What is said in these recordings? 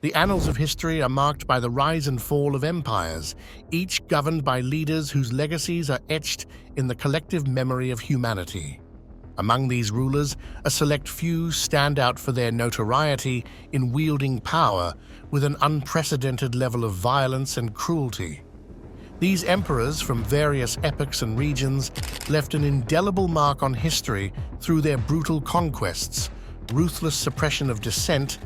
The annals of history are marked by the rise and fall of empires, each governed by leaders whose legacies are etched in the collective memory of humanity. Among these rulers, a select few stand out for their notoriety in wielding power with an unprecedented level of violence and cruelty. These emperors from various epochs and regions left an indelible mark on history through their brutal conquests, ruthless suppression of dissent,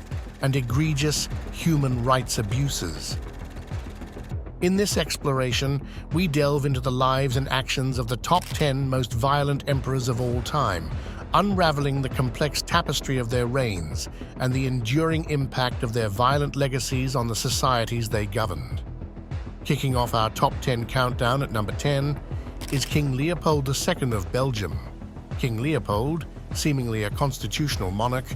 and egregious human rights abuses. In this exploration, we delve into the lives and actions of the top 10 most violent emperors of all time, unraveling the complex tapestry of their reigns and the enduring impact of their violent legacies on the societies they governed. Kicking off our top 10 countdown at number 10 is King Leopold II of Belgium. King Leopold, seemingly a constitutional monarch,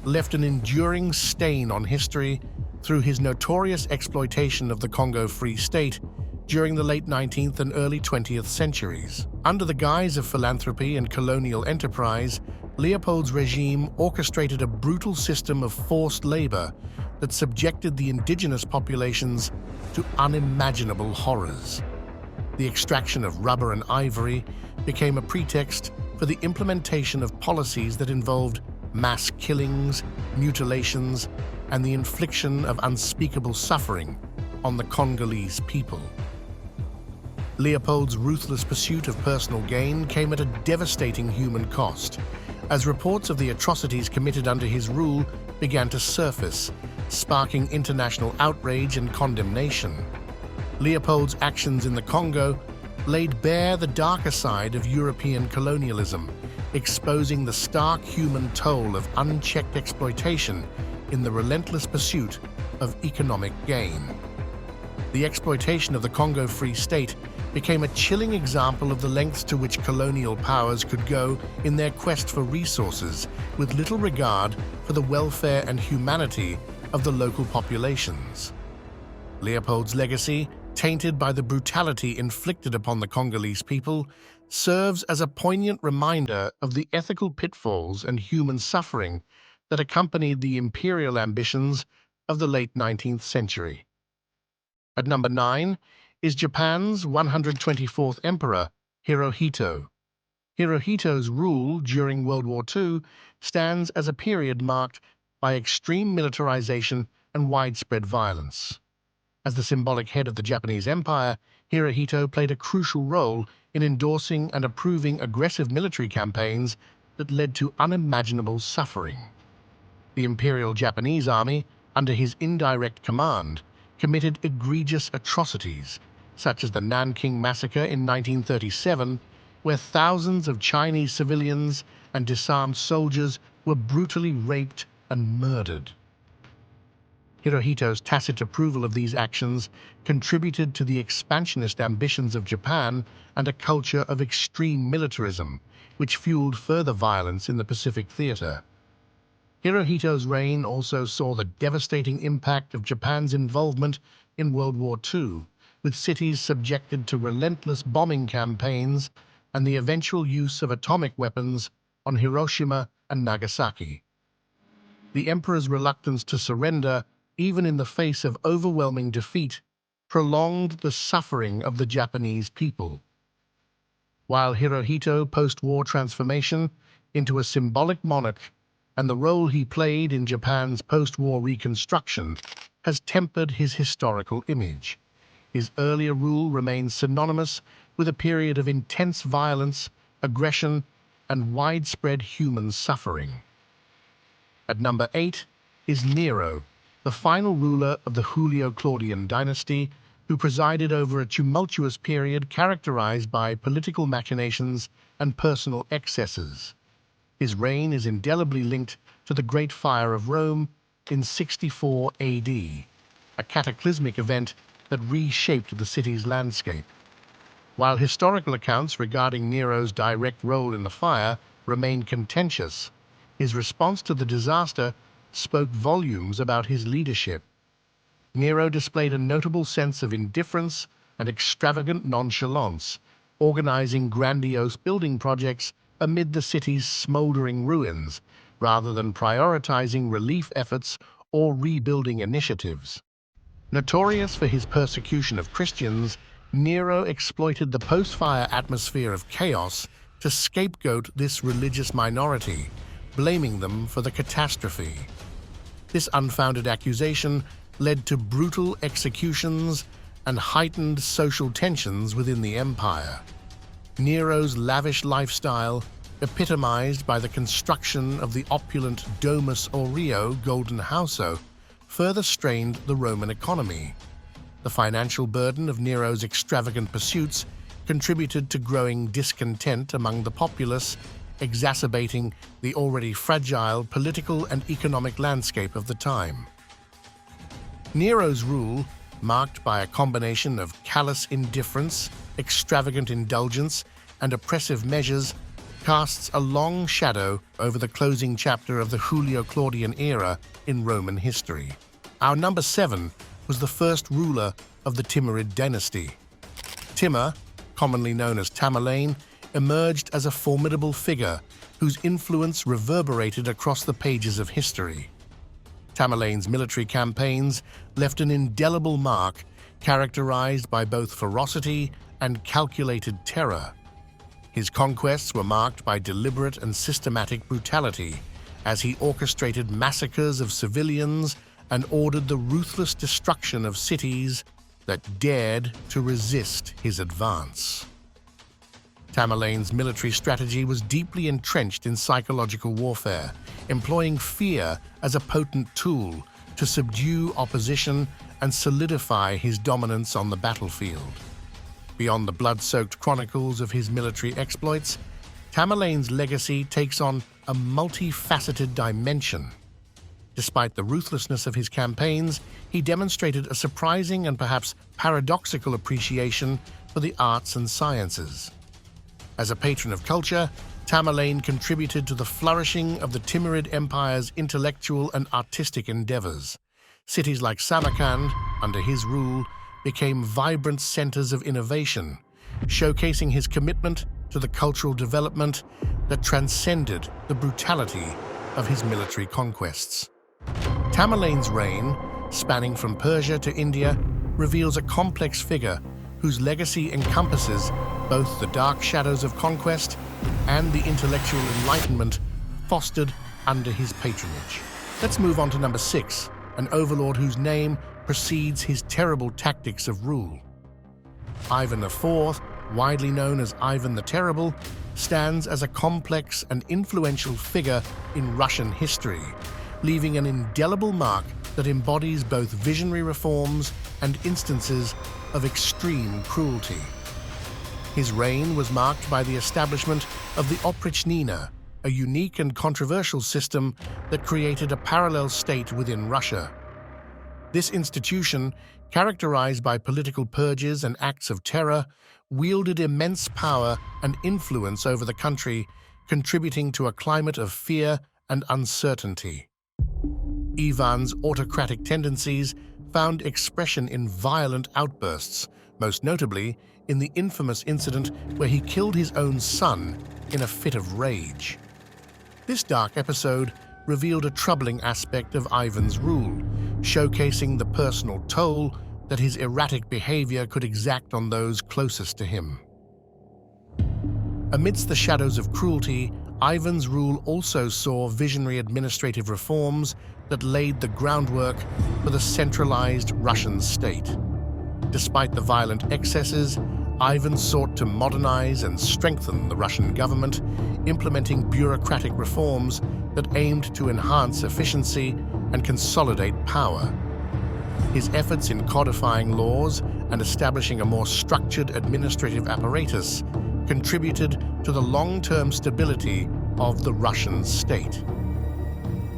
left an enduring stain on history through his notorious exploitation of the Congo Free State during the late 19th and early 20th centuries. Under the guise of philanthropy and colonial enterprise, Leopold's regime orchestrated a brutal system of forced labor that subjected the indigenous populations to unimaginable horrors. The extraction of rubber and ivory became a pretext for the implementation of policies that involved mass killings, mutilations, and the infliction of unspeakable suffering on the Congolese people. Leopold's ruthless pursuit of personal gain came at a devastating human cost, as reports of the atrocities committed under his rule began to surface, sparking international outrage and condemnation. Leopold's actions in the Congo laid bare the darker side of European colonialism, exposing the stark human toll of unchecked exploitation in the relentless pursuit of economic gain. The exploitation of the Congo Free State became a chilling example of the lengths to which colonial powers could go in their quest for resources, with little regard for the welfare and humanity of the local populations. Leopold's legacy, tainted by the brutality inflicted upon the Congolese people, serves as a poignant reminder of the ethical pitfalls and human suffering that accompanied the imperial ambitions of the late 19th century. At number 9 is Japan's 124th Emperor, Hirohito. Hirohito's rule during World War II stands as a period marked by extreme militarization and widespread violence. As the symbolic head of the Japanese Empire, Hirohito played a crucial role in endorsing and approving aggressive military campaigns that led to unimaginable suffering. The Imperial Japanese Army, under his indirect command, committed egregious atrocities, such as the Nanking Massacre in 1937, where thousands of Chinese civilians and disarmed soldiers were brutally raped and murdered. Hirohito's tacit approval of these actions contributed to the expansionist ambitions of Japan and a culture of extreme militarism, which fueled further violence in the Pacific theater. Hirohito's reign also saw the devastating impact of Japan's involvement in World War II, with cities subjected to relentless bombing campaigns and the eventual use of atomic weapons on Hiroshima and Nagasaki. The emperor's reluctance to surrender, even in the face of overwhelming defeat, prolonged the suffering of the Japanese people. While Hirohito's post-war transformation into a symbolic monarch and the role he played in Japan's post-war reconstruction has tempered his historical image, his earlier rule remains synonymous with a period of intense violence, aggression, and widespread human suffering. At number 8 is Nero, the final ruler of the Julio-Claudian dynasty, who presided over a tumultuous period characterized by political machinations and personal excesses. His reign is indelibly linked to the Great Fire of Rome in 64 AD, a cataclysmic event that reshaped the city's landscape. While historical accounts regarding Nero's direct role in the fire remain contentious, his response to the disaster spoke volumes about his leadership. Nero displayed a notable sense of indifference and extravagant nonchalance, organizing grandiose building projects amid the city's smoldering ruins, rather than prioritizing relief efforts or rebuilding initiatives. Notorious for his persecution of Christians, Nero exploited the post-fire atmosphere of chaos to scapegoat this religious minority, blaming them for the catastrophe. This unfounded accusation led to brutal executions and heightened social tensions within the empire. Nero's lavish lifestyle, epitomized by the construction of the opulent Domus Aurea Golden Hauso, further strained the Roman economy. The financial burden of Nero's extravagant pursuits contributed to growing discontent among the populace, exacerbating the already fragile political and economic landscape of the time. Nero's rule, marked by a combination of callous indifference, extravagant indulgence, and oppressive measures, casts a long shadow over the closing chapter of the Julio-Claudian era in Roman history. Our number 7 was the first ruler of the Timurid dynasty. Timur, commonly known as Tamerlane, emerged as a formidable figure whose influence reverberated across the pages of history. Tamerlane's military campaigns left an indelible mark characterized by both ferocity and calculated terror. His conquests were marked by deliberate and systematic brutality, as he orchestrated massacres of civilians and ordered the ruthless destruction of cities that dared to resist his advance. Tamerlane's military strategy was deeply entrenched in psychological warfare, employing fear as a potent tool to subdue opposition and solidify his dominance on the battlefield. Beyond the blood-soaked chronicles of his military exploits, Tamerlane's legacy takes on a multifaceted dimension. Despite the ruthlessness of his campaigns, he demonstrated a surprising and perhaps paradoxical appreciation for the arts and sciences. As a patron of culture, Tamerlane contributed to the flourishing of the Timurid Empire's intellectual and artistic endeavors. Cities like Samarkand, under his rule, became vibrant centers of innovation, showcasing his commitment to the cultural development that transcended the brutality of his military conquests. Tamerlane's reign, spanning from Persia to India, reveals a complex figure whose legacy encompasses both the dark shadows of conquest and the intellectual enlightenment fostered under his patronage. Let's move on to number 6, an overlord whose name precedes his terrible tactics of rule. Ivan IV, widely known as Ivan the Terrible, stands as a complex and influential figure in Russian history, leaving an indelible mark that embodies both visionary reforms and instances of extreme cruelty. His reign was marked by the establishment of the oprichnina, a unique and controversial system that created a parallel state within Russia. This institution, characterized by political purges and acts of terror, wielded immense power and influence over the country, contributing to a climate of fear and uncertainty. Ivan's autocratic tendencies found expression in violent outbursts, most notably in the infamous incident where he killed his own son in a fit of rage. This dark episode revealed a troubling aspect of Ivan's rule, showcasing the personal toll that his erratic behavior could exact on those closest to him. Amidst the shadows of cruelty, Ivan's rule also saw visionary administrative reforms that laid the groundwork for the centralized Russian state. Despite the violent excesses, Ivan sought to modernize and strengthen the Russian government, implementing bureaucratic reforms that aimed to enhance efficiency and consolidate power. His efforts in codifying laws and establishing a more structured administrative apparatus contributed to the long-term stability of the Russian state.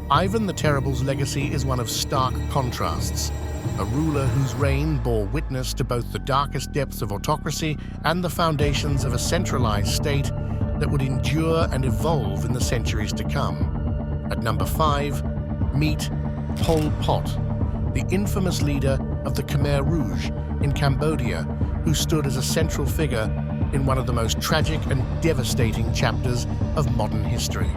Ivan the Terrible's legacy is one of stark contrasts, a ruler whose reign bore witness to both the darkest depths of autocracy and the foundations of a centralized state that would endure and evolve in the centuries to come. At number 5, meet Pol Pot, the infamous leader of the Khmer Rouge in Cambodia, who stood as a central figure in one of the most tragic and devastating chapters of modern history.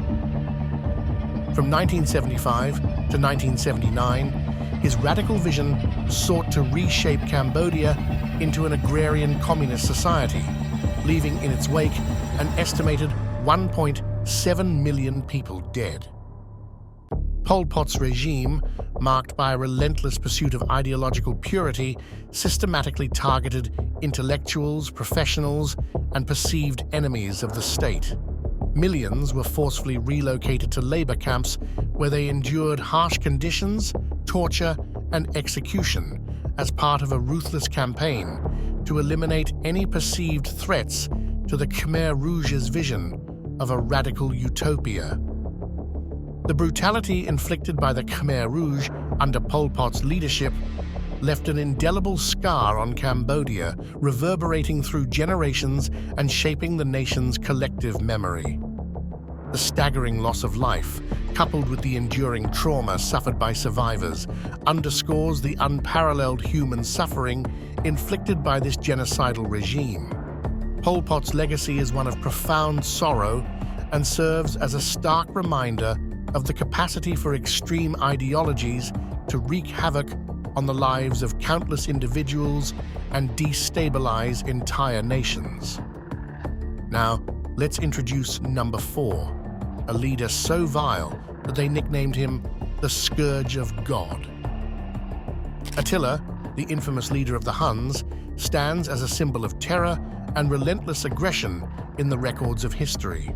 From 1975 to 1979, his radical vision sought to reshape Cambodia into an agrarian communist society, leaving in its wake an estimated 1.7 million people dead. Pol Pot's regime, marked by a relentless pursuit of ideological purity, systematically targeted intellectuals, professionals, and perceived enemies of the state. Millions were forcefully relocated to labor camps where they endured harsh conditions, torture, and execution as part of a ruthless campaign to eliminate any perceived threats to the Khmer Rouge's vision of a radical utopia. The brutality inflicted by the Khmer Rouge under Pol Pot's leadership left an indelible scar on Cambodia, reverberating through generations and shaping the nation's collective memory. The staggering loss of life, coupled with the enduring trauma suffered by survivors, underscores the unparalleled human suffering inflicted by this genocidal regime. Pol Pot's legacy is one of profound sorrow and serves as a stark reminder of the capacity for extreme ideologies to wreak havoc on the lives of countless individuals and destabilize entire nations. Now, let's introduce number 4, a leader so vile that they nicknamed him the Scourge of God. Attila, the infamous leader of the Huns, stands as a symbol of terror and relentless aggression in the records of history.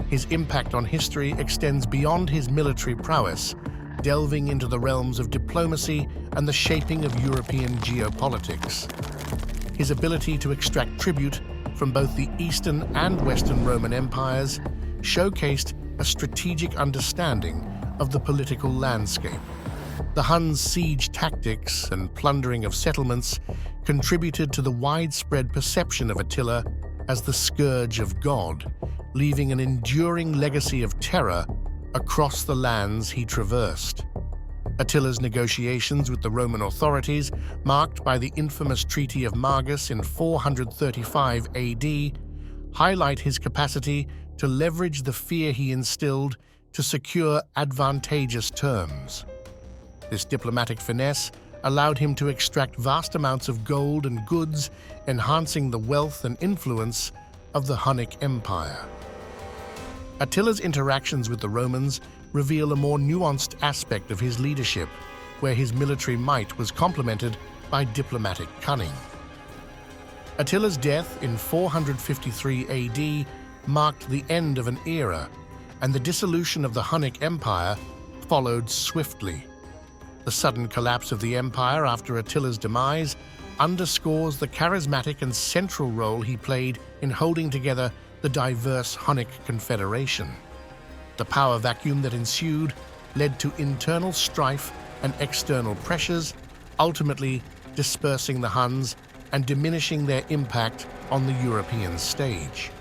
His impact on history extends beyond his military prowess, delving into the realms of diplomacy and the shaping of European geopolitics. His ability to extract tribute from both the Eastern and Western Roman empires showcased a strategic understanding of the political landscape. The Huns' siege tactics and plundering of settlements contributed to the widespread perception of Attila as the Scourge of God, leaving an enduring legacy of terror across the lands he traversed. Attila's negotiations with the Roman authorities, marked by the infamous Treaty of Margus in 435 AD, highlight his capacity to leverage the fear he instilled to secure advantageous terms. This diplomatic finesse allowed him to extract vast amounts of gold and goods, enhancing the wealth and influence of the Hunnic Empire. Attila's interactions with the Romans reveal a more nuanced aspect of his leadership, where his military might was complemented by diplomatic cunning. Attila's death in 453 AD marked the end of an era, and the dissolution of the Hunnic Empire followed swiftly. The sudden collapse of the empire after Attila's demise underscores the charismatic and central role he played in holding together the diverse Hunnic confederation. The power vacuum that ensued led to internal strife and external pressures, ultimately dispersing the Huns and diminishing their impact on the European stage.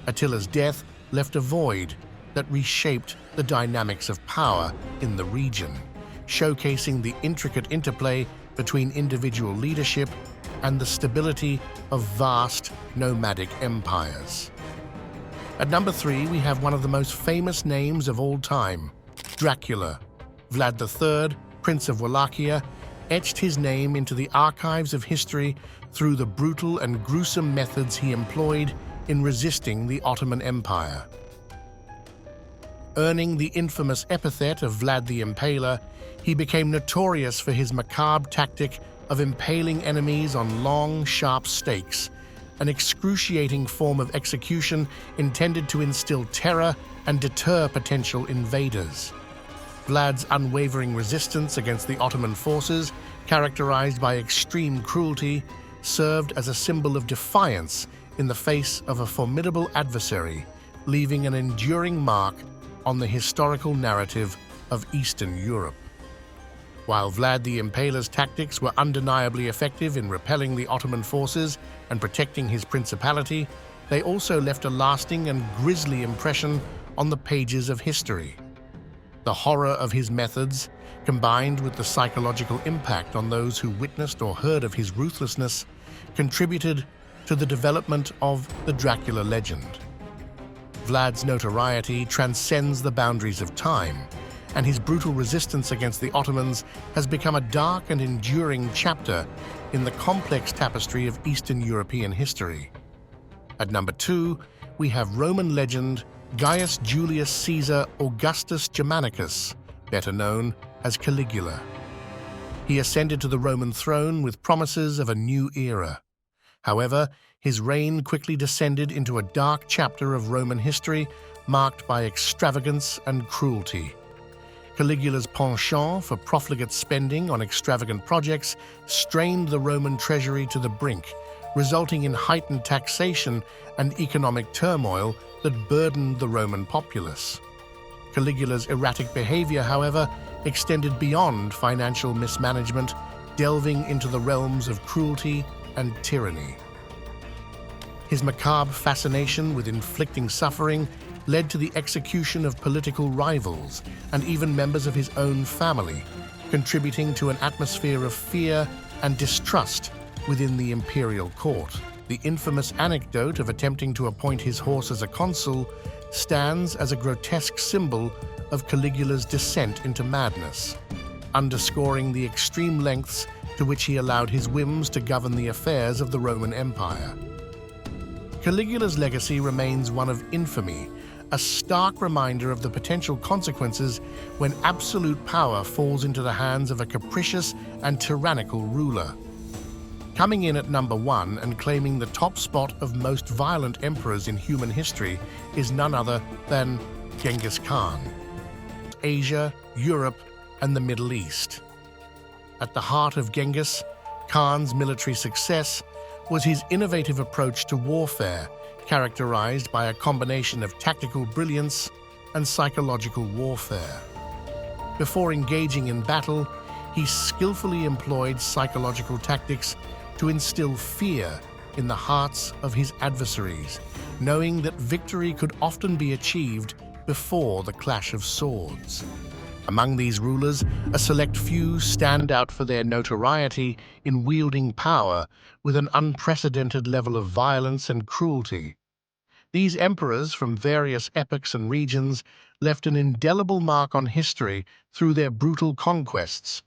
Attila's death left a void that reshaped the dynamics of power in the region, showcasing the intricate interplay between individual leadership and the stability of vast nomadic empires. At number 3, we have one of the most famous names of all time, Dracula. Vlad III, Prince of Wallachia, etched his name into the archives of history through the brutal and gruesome methods he employed in resisting the Ottoman Empire. Earning the infamous epithet of Vlad the Impaler, he became notorious for his macabre tactic of impaling enemies on long, sharp stakes, an excruciating form of execution intended to instill terror and deter potential invaders. Vlad's unwavering resistance against the Ottoman forces, characterized by extreme cruelty, served as a symbol of defiance in the face of a formidable adversary, leaving an enduring mark on the historical narrative of Eastern Europe. While Vlad the Impaler's tactics were undeniably effective in repelling the Ottoman forces and protecting his principality, they also left a lasting and grisly impression on the pages of history. The horror of his methods, combined with the psychological impact on those who witnessed or heard of his ruthlessness, contributed to the development of the Dracula legend. Vlad's notoriety transcends the boundaries of time, and his brutal resistance against the Ottomans has become a dark and enduring chapter in the complex tapestry of Eastern European history. At number 2, we have Roman legend Gaius Julius Caesar Augustus Germanicus, better known as Caligula. He ascended to the Roman throne with promises of a new era. However, his reign quickly descended into a dark chapter of Roman history marked by extravagance and cruelty. Caligula's penchant for profligate spending on extravagant projects strained the Roman treasury to the brink, resulting in heightened taxation and economic turmoil that burdened the Roman populace. Caligula's erratic behavior, however, extended beyond financial mismanagement, delving into the realms of cruelty and tyranny. His macabre fascination with inflicting suffering led to the execution of political rivals and even members of his own family, contributing to an atmosphere of fear and distrust within the imperial court. The infamous anecdote of attempting to appoint his horse as a consul stands as a grotesque symbol of Caligula's descent into madness, underscoring the extreme lengths to which he allowed his whims to govern the affairs of the Roman Empire. Caligula's legacy remains one of infamy, a stark reminder of the potential consequences when absolute power falls into the hands of a capricious and tyrannical ruler. Coming in at number 1 and claiming the top spot of most violent emperors in human history is none other than Genghis Khan. Asia, Europe, and the Middle East. At the heart of Genghis Khan's military success was his innovative approach to warfare, characterized by a combination of tactical brilliance and psychological warfare. Before engaging in battle, he skillfully employed psychological tactics to instill fear in the hearts of his adversaries, knowing that victory could often be achieved before the clash of swords. Among these rulers, a select few stand out for their notoriety in wielding power with an unprecedented level of violence and cruelty. These emperors from various epochs and regions left an indelible mark on history through their brutal conquests,